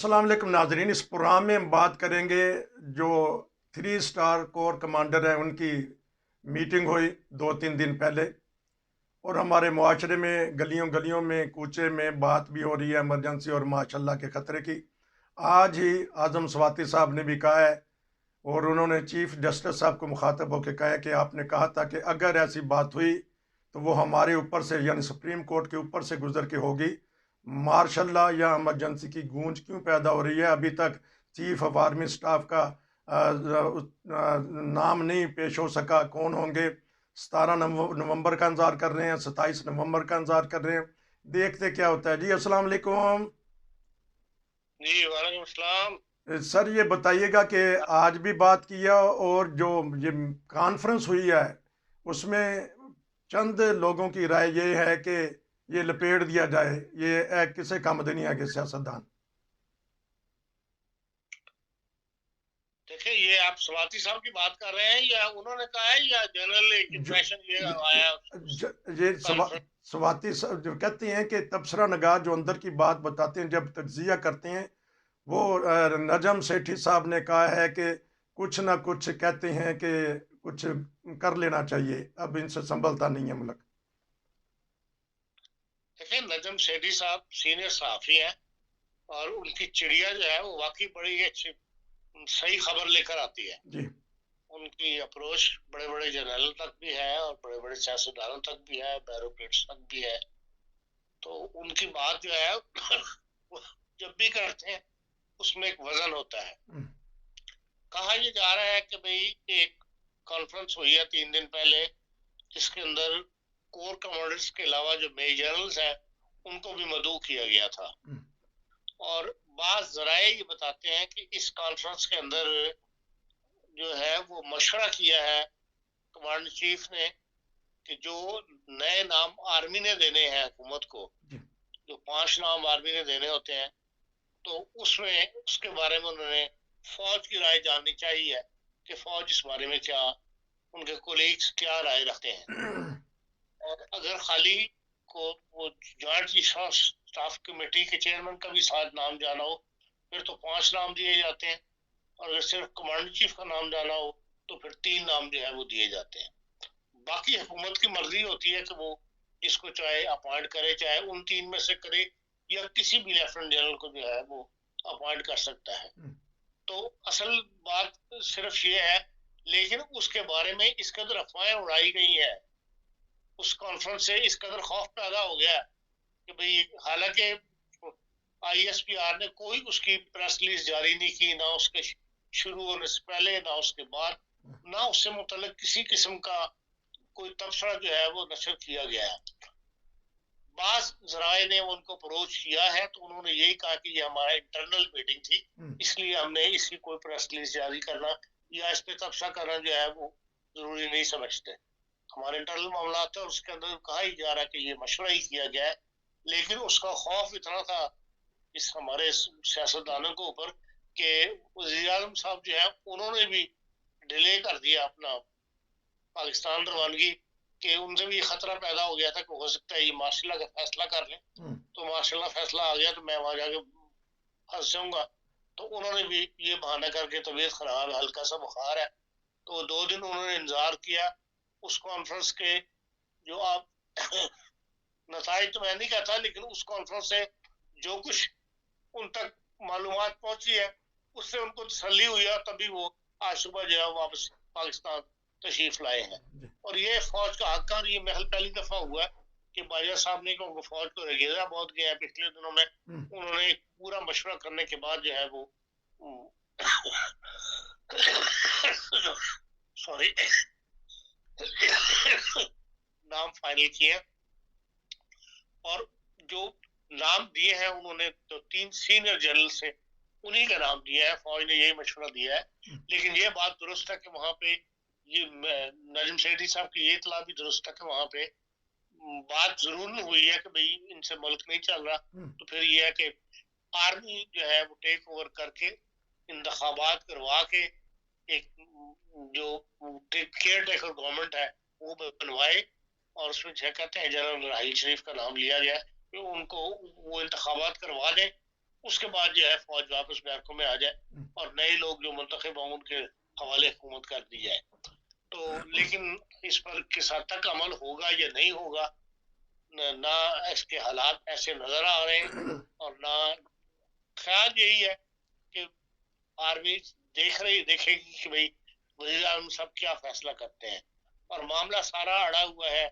अस्सलाम वालेकुम नाजरीन। इस प्रोग्राम में हम बात करेंगे जो 3 स्टार कोर कमांडर हैं उनकी मीटिंग हुई 2-3 दिन पहले, और हमारे मुआशरे में गलियों गलियों में कूचे में बात भी हो रही है इमरजेंसी और माशल्लाह के ख़तरे की। आज ही आज़म स्वाति साहब ने भी कहा है, और उन्होंने चीफ जस्टिस साहब को मुखातब होकर कहा है कि आपने कहा था कि अगर ऐसी बात हुई तो वो हमारे ऊपर से यानी सुप्रीम कोर्ट के ऊपर से गुजर के होगी। मार्शल लॉ या इमरजेंसी की गूंज क्यों पैदा हो रही है? अभी तक चीफ ऑफ आर्मी स्टाफ का नाम नहीं पेश हो सका। कौन होंगे? 17 नवंबर का इंतजार कर रहे हैं, 27 नवंबर का इंतजार कर रहे हैं। देखते क्या होता है। जी अस्सलाम वालेकुम। जी वालेकुम सलाम। सर ये बताइएगा कि आज भी बात किया, और जो ये कॉन्फ्रेंस हुई है उसमें चंद लोगों की राय ये है कि ये लपेट दिया जाए, ये किसे काम दुनिया के सियासतदान। देखिए, ये आप स्वाति साहब की बात कर रहे हैं या उन्होंने कहा है या जनरल एक जो इम्प्रेशन ये ये, आया ये कॉन्फ्रेंस? स्वाति साहब जो कहते हैं कि तबसरा नगाह जो अंदर की बात बताते हैं, जब तज्जिया करते हैं, वो नजम सेठी साहब ने कहा है कि कुछ ना कुछ कहते हैं कि कुछ कर लेना चाहिए, अब इनसे संभलता नहीं है मुल्क। देखिए, नजम सेठी साहब सीनियर सहाफी हैं और उनकी चिड़िया जो है वो वाकई बड़ी अच्छी सही खबर लेकर आती है। जी। उनकी अप्रोच बड़े बड़े जनरल तक भी है और बड़े बड़े सियासतदानों तक भी है, ब्यूरोक्रेट्स तक भी है। तो उनकी बात जो है वो जब भी करते हैं उसमें एक वजन होता है। हम्म। कहा ये जा रहा है कि भाई एक कॉन्फ्रेंस हुई है 3 दिन पहले, जिसके अंदर कोर कमांडर्स के अलावा जो मेजर जनरल्स हैं उनको भी मदऊ किया गया था। हम्म। और बाज जराए ये बताते हैं कि इस कॉन्फ्रेंस के अंदर जो है वो मशवरा किया है कमांडर चीफ ने कि जो नए नाम आर्मी ने देने हैं हुकूमत को, जी। जो 5 नाम आर्मी ने देने होते हैं, तो उसमें उसके बारे में उन्होंने फौज की राय जाननी चाहिए कि फौज इस बारे में क्या, उनके कोलीग्स क्या राय रखते हैं। और अगर खाली को वो जॉइंट स्टाफ कमेटी के चेयरमैन का भी साथ नाम जाना हो फिर तो 5 नाम दिए जाते हैं, और अगर सिर्फ कमांडर चीफ का नाम जाना हो तो फिर 3 नाम जो है वो दिए जाते हैं। बाकी हुकूमत की मर्जी होती है कि वो इसको चाहे अपॉइंट करे, चाहे उन 3 में से करे, या किसी भी लेफ्टिनेंट जनरल को जो है वो अपॉइंट कर सकता है। तो असल बात सिर्फ ये है, लेकिन उसके बारे में इस कदर अफवाहें उड़ाई गई है, उस कॉन्फ्रेंस से इस कदर खौफ पैदा हो गया कि भाई, हालांकि आईएसपीआर ने कोई उसकी प्रेस रिलीज जारी नहीं की, ना उसके शुरू होने से पहले ना उसके बाद, ना उससे मुतल्लिक किसी किस्म का कोई तबसरा जो है वो नशर किया गया है। बास जराए ने उनको अप्रोच किया है तो उन्होंने यही कहा कि ये हमारा इंटरनल मीटिंग थी, इसलिए हमने इसकी कोई प्रेस रिलीज जारी करना या इस पे तबसरा करना जो है वो जरूरी नहीं समझते। हमारे इंटरनल मामला था, उसके अंदर कहा ही जा रहा है कि ये मशवरा ही किया गया है। लेकिन उसका खौफ इतना था इस हमारे सियासतदानों के ऊपर कि वज़ीर आज़म साहब जो है उन्होंने भी डिले कर दिया अपना पाकिस्तान रवानगी, कि उनसे भी खतरा पैदा हो गया था कि हो सकता है ये मार्शल का फैसला कर लें, तो मार्शल फैसला आ गया तो मैं वहां जाके फंस जाऊंगा। तो उन्होंने भी ये बहाना करके, तबीयत खराब, हल्का सा बुखार है, तो 2 दिन उन्होंने इंतजार किया उस कॉन्फ्रेंस के। जो आप नताइज तो मैं नहीं कहता, लेकिन उस कॉन्फ्रेंस से जो कुछ उन तक मालूमात पहुंची है उससे उनको तसल्ली हुई है, तभी वो आज सुबह जो है वापस पाकिस्तान तशरीफ लाए हैं। और ये फौज का हक है, ये महल पहली दफा हुआ है कि बाजा साहब ने को फौज को रेगेजा बहुत गया है पिछले दिनों में। उन्होंने पूरा मशवरा करने के बाद जो है वो सॉरी नाम फाइनल किए। और जो नाम दिए हैं उन्होंने तो 3 सीनियर जनरल से उन्हीं का नाम दिया है, फौज ने यही मशवरा दिया है। लेकिन ये बात दुरुस्त है कि वहां पे ये नजम सेठी साहब की ये इतला भी दुरुस्त है कि वहां पे बात जरूर नहीं हुई है कि भाई इनसे मुल्क नहीं चल रहा, तो फिर ये है कि आर्मी जो है वो टेक ओवर करके इंतखाबात करवा के एक जो केयर टेकर गवर्नमेंट है वो बनवाए। और उसमें क्या कहते हैं, जनरल राहील शरीफ का नाम लिया गया कि उनको वो इंतखाबात करवा दें, उसके बाद जो है फौज वापस बैरकों में आ जाए और नए लोग जो मुंतखब हों उनके हवाले हुकूमत कर दी जाए। तो लेकिन इस पर किस हद तक अमल होगा या नहीं होगा, ना इसके हालात ऐसे नजर आ रहे हैं, और ना ख्याल यही है कि आर्मी देखेगी कि भाई वज़ीर आज़म साहब क्या फैसला करते हैं। और मामला सारा अड़ा हुआ है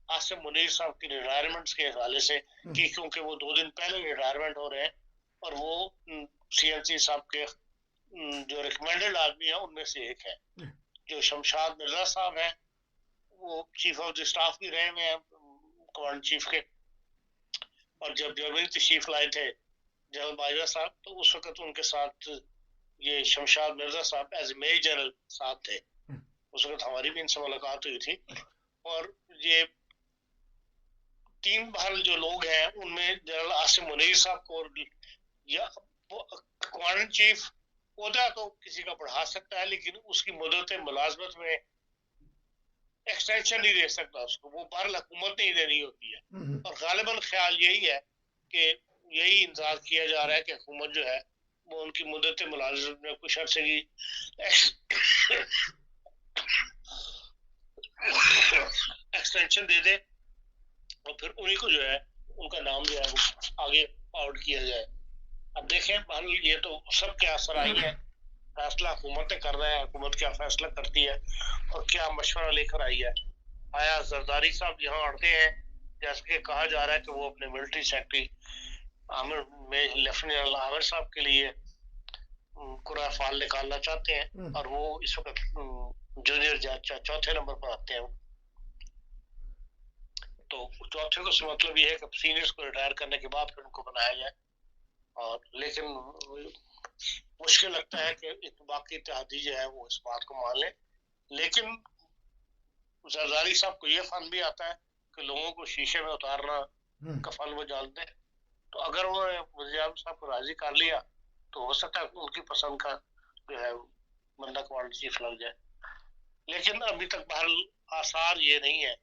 आसिम मुनीर साहब की रिटायरमेंट के हवाले से, कि क्योंकि वो 2 दिन पहले रिटायरमेंट हो रहे हैं और वो CNC साहब के जो रिकमेंडेड आदमी है उनमें से एक है। जो शमशाद मिर्जा साहब हैं वो चीफ ऑफ द स्टाफ भी रहे हुए हैं कमांड चीफ के, और जब जर्मनी तशरीफ लाए थे जनरल बाजवा साहब तो उस वक्त उनके साथ ये शमशाद मिर्जा साहब एज मेजर जनरल साहब थे। उस वक्त हमारी भी इनसे मुलाकात हुई थी। और ये 3 बार जो लोग हैं उनमें जनरल आसिम मुनीर साहब को, या कमांडेंट चीफ ओहदा तो किसी का बढ़ा सकता है लेकिन उसकी मुद्दत मुलाजमत में एक्सटेंशन नहीं दे सकता उसको, वो बार हुकूमत नहीं दे रही होती है। और गालिबन ख्याल यही है कि यही इंतजार किया जा रहा है कि हुकूमत जो है वो उनकी मुद्दत मुलाजमत में कुछ अर्से की एक्सटेंशन दे दे और फिर उन्हीं को जो है उनका नाम जो है वो आगे फॉरवर्ड किया जाए। अब देखें, ये तो सब क्या असर आई है, फैसला हुकूमतें कर रहे हैं, हुकूमत क्या फैसला करती है और क्या मशवरा लेकर आई है। आया जरदारी साहब यहाँ आते हैं, जैसे कि कहा जा रहा है कि वो अपने मिलिट्री सेक्रेटरी आमिर में लेफ्टिनेंट आमिर साहब के लिए कुरा फाल निकालना चाहते हैं और वो इस वक्त जूनियर जज चौथे नंबर पर आते हैं। तो चौथे को से मतलब ये है कि सीनियर्स को रिटायर करने के बाद फिर उनको बनाया जाए। और लेकिन मुश्किल लगता है कि बाकी इत्तेहादी जो है वो इस बात को मान ले। लेकिन जरदारी साहब को ये फन भी आता है कि लोगों को शीशे में उतारना का फन वो जानते हैं। तो अगर वो वज़ीर आज़म साहब को राजी कर लिया तो हो सकता है उनकी पसंद का जो है बंदा कमांडर चीफ लग जाए। लेकिन अभी तक बहरहाल आसार ये नहीं है।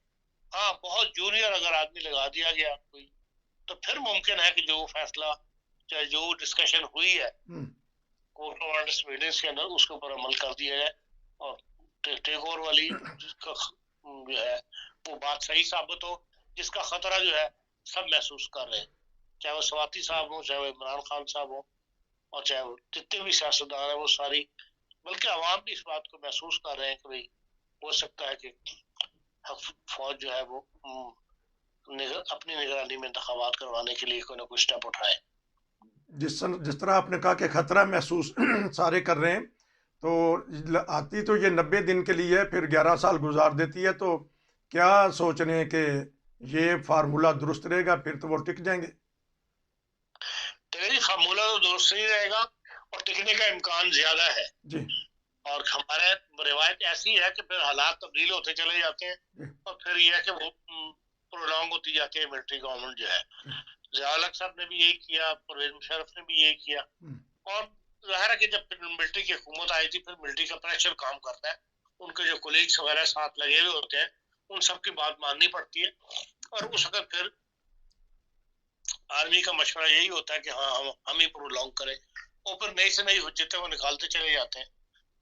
हाँ, बहुत जूनियर अगर आदमी लगा दिया गया कोई तो फिर मुमकिन है कि जो फैसला चाहे जो डिस्कशन हुई है कोर कमांडर्स मीटिंग्स के अंदर उसके ऊपर अमल कर दिया जाए और टेक ओवर वाली जो है वो बात सही साबित हो, जिसका खतरा जो है सब महसूस कर रहे हैं, चाहे वो स्वाति साहब हो, चाहे वो इमरान खान साहब हो और चाहे वो जितने भी सियासतदान है वो सारी, बल्कि अवाम भी इस बात को महसूस कर रहे हैं कि भाई हो सकता है कि फौज जो है वो अपनी निगरानी में इंतखाबात करवाने के लिए कोई ना कोई स्टेप उठाए। जिस तरह आपने कहा कि खतरा महसूस सारे कर रहे हैं, तो आती तो ये 90 दिन के लिए है, फिर 11 साल गुजार देती है, तो क्या सोच रहे हैं कि ये फार्मूला दुरुस्त रहेगा, फिर तो वो टिक जाएंगे? तेरी फार्मूला तो दुरुस्त नहीं रहेगा और टिकने का इम्कान ज्यादा है जी। और हमारे रिवायत ऐसी है कि फिर हालात तब्दील होते चले जाते हैं और फिर यह है कि वो प्रोलॉन्ग होती जाती है मिलिट्री गवर्नमेंट जो है। ज़िया-उल-हक साहब ने भी यही किया, परवेज मुशर्रफ ने भी यही किया और ज़ाहिर है कि जब मिलिट्री की हुकूमत आई थी फिर मिलिट्री का प्रेशर काम करता है, उनके जो कोलीग्स वगैरह साथ लगे हुए होते हैं उन सब की बात माननी पड़ती है और उस वक्त फिर आर्मी का मशवरा यही होता है कि हाँ हम ही प्रोलॉन्ग करें और फिर नई से नई हुज्जतें वो निकालते चले जाते हैं।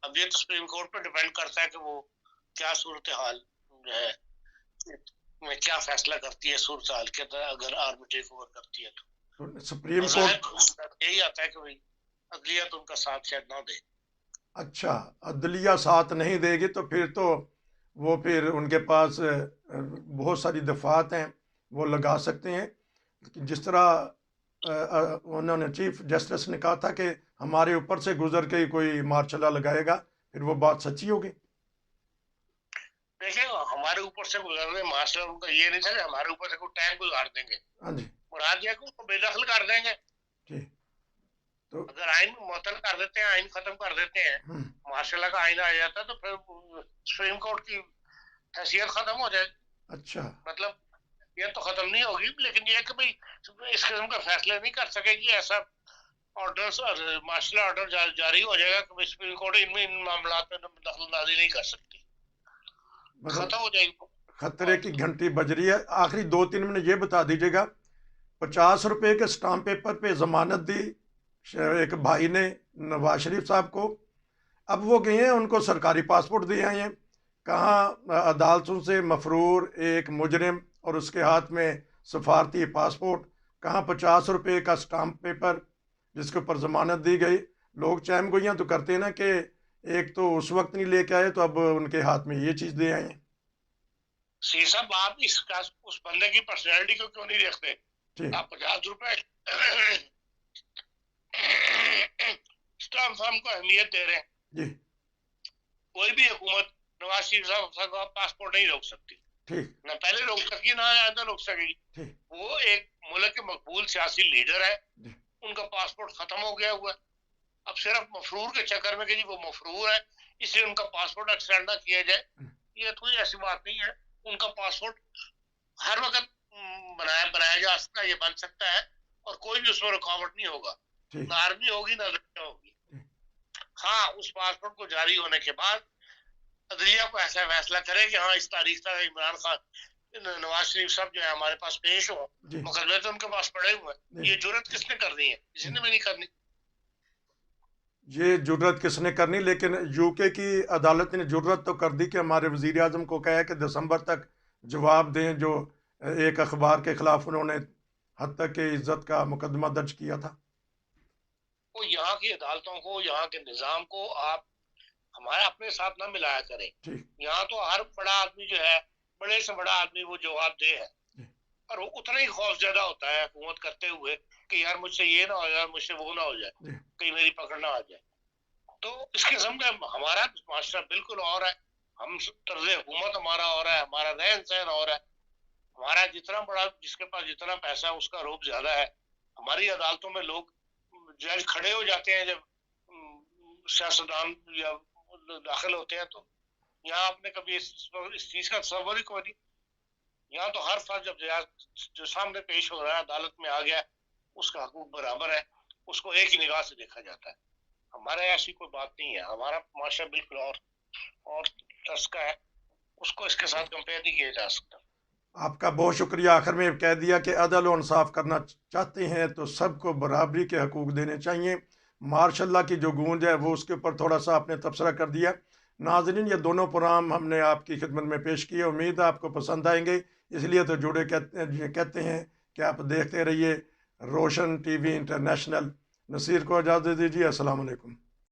अब ये तो सुप्रीम कोर्ट पर डिपेंड करता है कि वो क्या सूरत हाल जो है में क्या फैसला करती है सूरत हाल के अंदर, अगर आर्मी टेक ओवर करती है तो सुप्रीम कोर्ट यही आता है कि भाई अदलिया तो उनका साथ शायद ना दे। अच्छा, अदलिया साथ नहीं देगी तो फिर तो वो फिर उनके पास बहुत सारी दफात हैं, वो लगा सकते हैं। जिस तरह उन्होंने चीफ जस्टिस ने कहा था कि हमारे ऊपर से गुजर के कोई मार्शल लगाएगा, फिर वो बात सच्ची होगी। देखिए, हमारे ऊपर से गुजरने मार्शल उनका ये नहीं था कि हमारे ऊपर से कोई टैंक गुजार देंगे, हाँ जी, उड़ा दिया को उसको बेदखल कर देंगे। जी, तो अगर आइन मुअत्तल कर देते हैं, आइन खत्म कर देते हैं, मार्शल का आइन आ जाता है तो फिर सुप्रीम कोर्ट की हैसियत खत्म हो जाएगी। अच्छा, मतलब ये तो खत्म नहीं होगी, लेकिन ये कि भाई इस किस्म का फैसला नहीं कर सकेगी, ऐसा ऑर्डर्स और मार्शल ऑर्डर जारी हो जाएगा कि सुप्रीम कोर्ट इन मामलों में दखलंदाजी नहीं कर सकती, खत्म हो जाएगी। खतरे की घंटी बज रही है। आखिरी 2-3 मिनट ये बता दीजिएगा, 50 रुपए के स्टाम्प पेपर पे जमानत दी एक भाई ने नवाज शरीफ साहब को, अब वो गए हैं, उनको सरकारी पासपोर्ट दिए हैं। कहाँ अदालतों से मफरूर एक मुजरिम और उसके हाथ में सफारती पासपोर्ट, कहाँ 50 रुपये का स्टाम्प पेपर जिसके ऊपर ज़मानत दी गई। लोग चैम गोइयाँ तो करते हैं ना कि एक तो उस वक्त नहीं लेके आए, तो अब उनके हाथ में ये चीज़ दे आए हैं। सी साहब, आप इसका उस बंदे की पर्सनैलिटी को क्यों नहीं देखते? ठीक। आप 50 रुपए स्टाम्प फॉर्म को अहमियत दे रहे हैं। जी। कोई भी हुकूमत नवाज शरीफ साहब का पासपोर्ट नहीं रोक सकती, ठीक। ना पहले रोक सकी ना आइंदा रोक सकेगी। ठीक। वो एक मुल्क के मकबूल सियासी लीडर है, जी। उनका पासपोर्ट खत्म हो गया हुआ है। अब सिर्फ मफरूर के चक्कर में कि जी वो मफरूर है इसलिए उनका पासपोर्ट एक्सटेंड ना किया जाए, ये कोई ऐसी बात नहीं है। उनका पासपोर्ट हर वक्त बनाया जा सकता है, ये बन सकता है, और कोई भी उसमें रुकावट नहीं होगा, ठीक। ना आर्मी होगी ना रक्षा होगी। हाँ, उस पासपोर्ट को जारी होने के बाद अदलिया को ऐसा फैसला करे कि हाँ, इस तारीख तक इमरान खान नवाज शरीफ साहब जो है हमारे पास पेश हो, मुकदमे तो उनके पास पड़े हुए हैं। ये जुर्रत किसने करनी है? किसी ने भी नहीं करनी। ये जुर्रत किसने करनी, लेकिन यूके की अदालत ने जुर्रत तो कर दी कि हमारे वजीर आजम को कहा कि दिसंबर तक जवाब दें, जो एक अखबार के खिलाफ उन्होंने हद तक के इज्जत का मुकदमा दर्ज किया था। वो यहाँ की अदालतों को, यहाँ के निज़ाम को आप हमारे अपने साथ ना मिलाया करें। यहाँ तो हर बड़ा आदमी जो है, बड़े से बड़ा आदमी वो जवाबदेह है, और वो उतना ही खौफजदा होता है हुकूमत करते हुए कि यार मुझसे ये ना हो जाए, मुझसे वो ना हो जाए, कहीं मेरी पकड़ ना आ जाए। तो इस किस्म का हमारा माशरा बिल्कुल और है, हम तर्ज हुकूमत हमारा और है, हमारा रहन सहन और है, हमारा जितना बड़ा, जिसके पास जितना पैसा है उसका रोब ज्यादा है। हमारी अदालतों में लोग जज खड़े हो जाते हैं जब सियासतदान या दाखिल होते हैं, तो यहाँ आपने कभी इस चीज का तस्वर ही कोई नहीं। यहाँ तो हर फर्ज जब जो सामने पेश हो रहा है, अदालत में आ गया, उसका हकूक बराबर है, उसको एक ही निगाह से देखा जाता है। हमारे ऐसी कोई बात नहीं है, हमारा माशरा बिल्कुल और तर्ज का है, उसको इसके साथ कंपेयर नहीं किया जा सकता। आपका बहुत शुक्रिया। आखिर में कह दिया कि अदल और इंसाफ करना चाहते हैं तो सबको बराबरी के हकूक देने चाहिए। मार्शल्लाह की जो गूंज है वो उसके ऊपर थोड़ा सा आपने तबसरा कर दिया। नाज़रीन, ये दोनों प्रोग्राम हमने आपकी खिदमत में पेश किए, उम्मीद है आपको पसंद आएंगे। इसलिए तो जुड़े कहते हैं कि आप देखते रहिए रोशन टीवी इंटरनेशनल। नसीर को इजाज़त दीजिए। अस्सलाम वालेकुम।